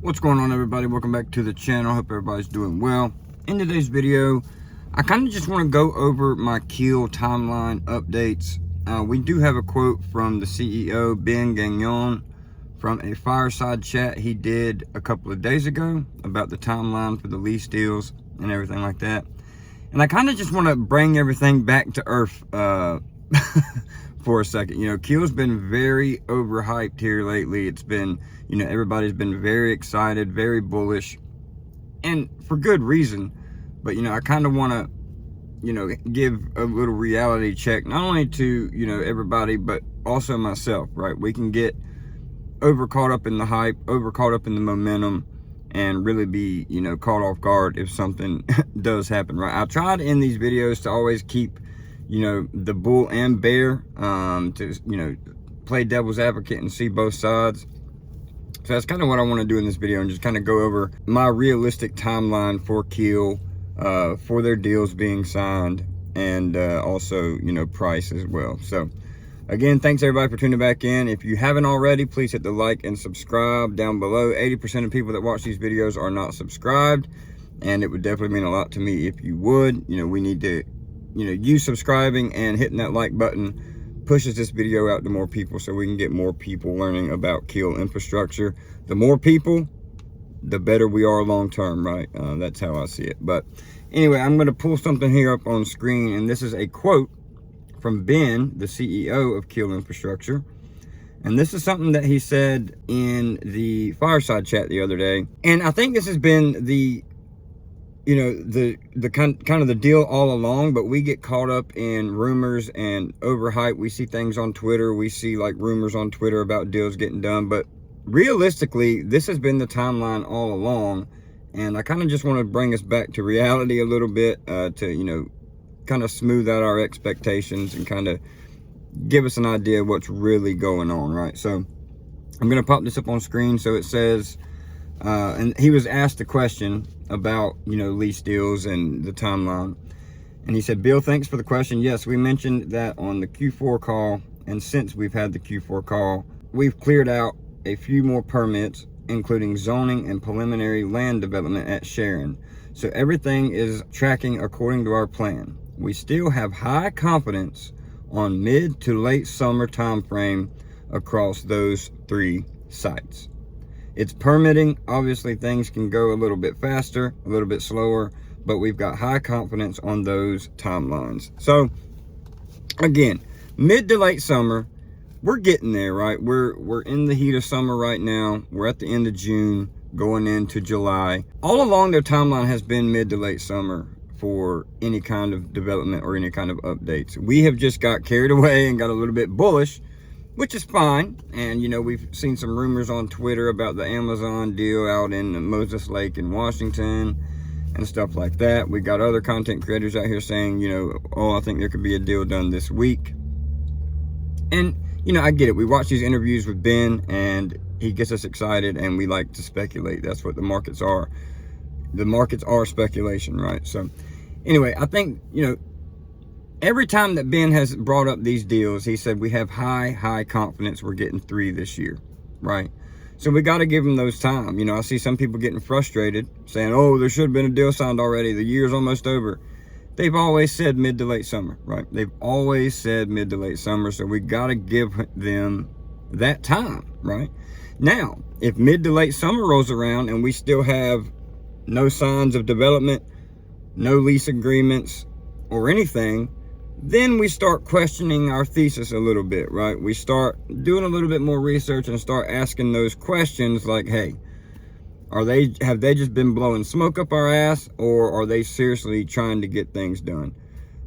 What's going on, everybody? Welcome back to the channel. Hope everybody's doing well. In today's video, I kind of just want to go over my KEEL timeline updates. We do have a quote from the CEO, Ben Gagnon, from a fireside chat he did a couple of days ago about the timeline for the lease deals and everything like that. And I kind of just want to bring everything back to earth for a second. You know, KEEL's been very overhyped here lately. It's been, you know, everybody's been very excited, very bullish, and for good reason. But, you know, I kind of want to, you know, give a little reality check, not only to, you know, everybody, but also myself, right? We can get over caught up in the hype, over caught up in the momentum, and really be, you know, caught off guard if something does happen, right? I try to in these videos to always keep, you know, the bull and bear, to, you know, play devil's advocate and see both sides. So that's kind of what I want to do in this video, and just kind of go over my realistic timeline for KEEL, for their deals being signed, and also, you know, price as well. So again, thanks everybody for tuning back in. If you haven't already, please hit the like and subscribe down below. 80% of people that watch these videos are not subscribed, and it would definitely mean a lot to me if you would. You know, we need to, you know, you subscribing and hitting that like button pushes this video out to more people, so we can get more people learning about KEEL Infrastructure. The more people, the better we are long term, right? That's how I see it. But anyway, I'm going to pull something here up on screen, and this is a quote from Ben, the CEO of KEEL Infrastructure. And this is something that he said in the fireside chat the other day. And I think this has been the, you know, the kind of the deal all along, but we get caught up in rumors and overhype. We see things on Twitter. We see like rumors on Twitter about deals getting done, but realistically, this has been the timeline all along. And I kind of just want to bring us back to reality a little bit, to, you know, kind of smooth out our expectations and kind of give us an idea of what's really going on, right? So I'm going to pop this up on screen. So it says, and he was asked a question about, you know, lease deals and the timeline. And he said, Bill, thanks for the question. Yes, we mentioned that on the Q4 call. And since we've had the Q4 call, we've cleared out a few more permits, including zoning and preliminary land development at Sharon. So everything is tracking according to our plan. We still have high confidence on mid to late summer time frame across those 3 sites. It's permitting. Obviously, things can go a little bit faster, a little bit slower, but we've got high confidence on those timelines. So again, mid to late summer, we're getting there, right? We're in the heat of summer right now. We're at the end of June, going into July. All along, their timeline has been mid to late summer for any kind of development or any kind of updates. We have just got carried away and got a little bit bullish, which is fine. And, you know, we've seen some rumors on Twitter about the Amazon deal out in Moses Lake in Washington and stuff like that. We got other content creators out here saying, you know, oh, I think there could be a deal done this week. And, you know, I get it. We watch these interviews with Ben, and he gets us excited, and we like to speculate. That's what the markets are. The markets are speculation, right? So anyway, I think, you know, every time that Ben has brought up these deals, he said we have high confidence we're getting 3 this year, right? So we got to give him those time. You know, I see some people getting frustrated, saying, oh, there should have been a deal signed already. The year's almost over. They've always said mid to late summer, right? They've always said mid to late summer, so we got to give them that time, right? Now, if mid to late summer rolls around and we still have no signs of development, no lease agreements or anything, then we start questioning our thesis a little bit, right? We start doing a little bit more research and start asking those questions like, hey, have they just been blowing smoke up our ass, or are they seriously trying to get things done?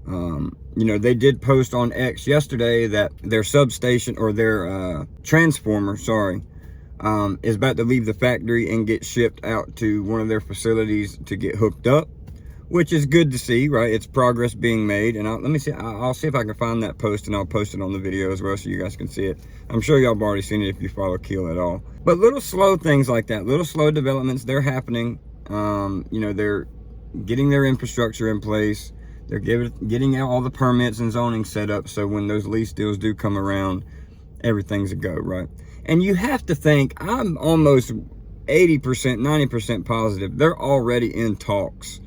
You know, they did post on X yesterday that their substation, or their transformer, sorry, is about to leave the factory and get shipped out to one of their facilities to get hooked up, which is good to see, right? It's progress being made. And let me see, I'll see if I can find that post, and I'll post it on the video as well so you guys can see it. I'm sure y'all have already seen it if you follow KEEL at all. But little slow things like that, little slow developments, they're happening. You know, they're getting their infrastructure in place. They're getting out all the permits and zoning set up, so when those lease deals do come around, everything's a go, right? And you have to think, I'm almost 80%, 90% positive, they're already in talks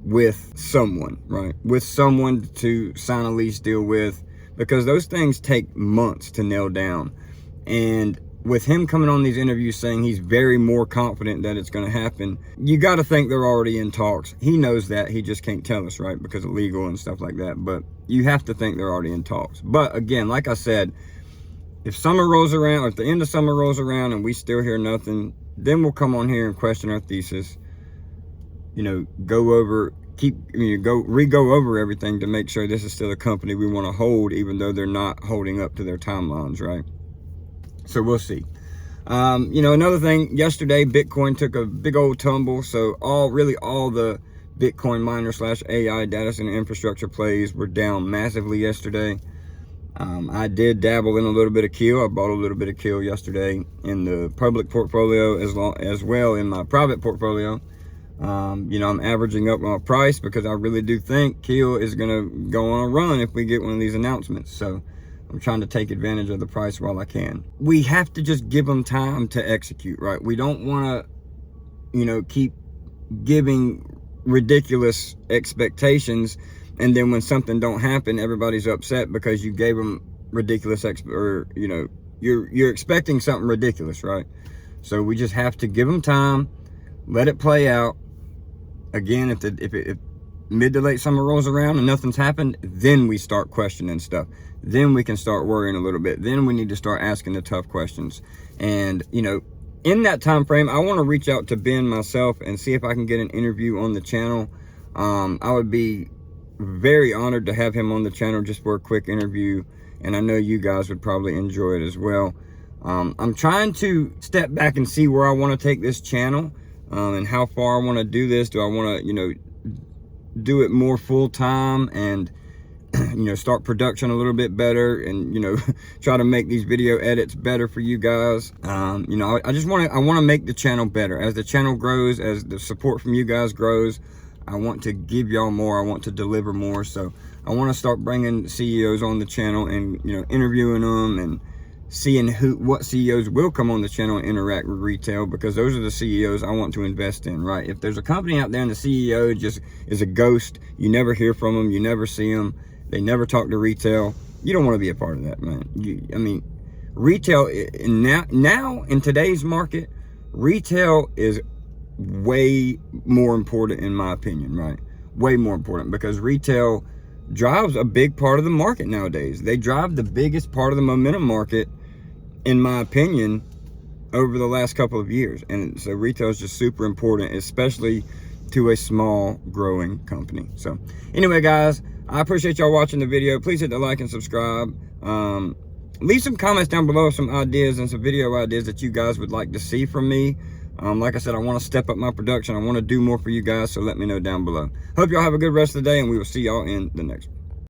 with someone, right? With someone to sign a lease deal with, because those things take months to nail down. And with him coming on these interviews saying he's very more confident that it's going to happen, you got to think they're already in talks. He knows that, he just can't tell us, right? Because of legal and stuff like that. But you have to think they're already in talks. But again, like I said, if summer rolls around, or if the end of summer rolls around and we still hear nothing, then we'll come on here and question our thesis. You know, go over over everything to make sure this is still a company we want to hold, even though they're not holding up to their timelines, right? So we'll see. You know, another thing, yesterday Bitcoin took a big old tumble. So all the Bitcoin miner / AI data center infrastructure plays were down massively yesterday. I did dabble in a little bit of KEEL. I bought a little bit of KEEL yesterday in the public portfolio as well in my private portfolio. You know, I'm averaging up my price because I really do think KEEL is going to go on a run if we get one of these announcements. So I'm trying to take advantage of the price while I can. We have to just give them time to execute, right? We don't want to, you know, keep giving ridiculous expectations, and then when something don't happen, everybody's upset because you gave them ridiculous or you know, you're expecting something ridiculous, right? So we just have to give them time, let it play out. Again, if mid to late summer rolls around and nothing's happened, then we start questioning stuff. Then we can start worrying a little bit. Then we need to start asking the tough questions. And, you know, in that time frame, I want to reach out to Ben myself and see if I can get an interview on the channel. I would be very honored to have him on the channel just for a quick interview, and I know you guys would probably enjoy it as well. I'm trying to step back and see where I want to take this channel, and how far I want to do this. Do I want to, you know, do it more full-time and you know, start production a little bit better, and, you know, try to make these video edits better for you guys. You know, I want to make the channel better. As the channel grows, as the support from you guys grows, I want to give y'all more. I want to deliver more. So I want to start bringing CEOs on the channel and, you know, interviewing them and seeing what CEOs will come on the channel and interact with retail, because those are the CEOs I want to invest in, right? If there's a company out there and the CEO just is a ghost, you never hear from them, you never see them, they never talk to retail, you don't want to be a part of that, man. I mean, retail, now in today's market, retail is way more important, in my opinion, right? Way more important, because retail drives a big part of the market nowadays. They drive the biggest part of the momentum market, in my opinion, over the last couple of years. And so retail is just super important, especially to a small growing company. So anyway, guys, I appreciate y'all watching the video. Please hit the like and subscribe. Leave some comments down below, some ideas and some video ideas that you guys would like to see from me. Like I said, I want to step up my production. I want to do more for you guys, so let me know down below. Hope y'all have a good rest of the day, and we will see y'all in the next one.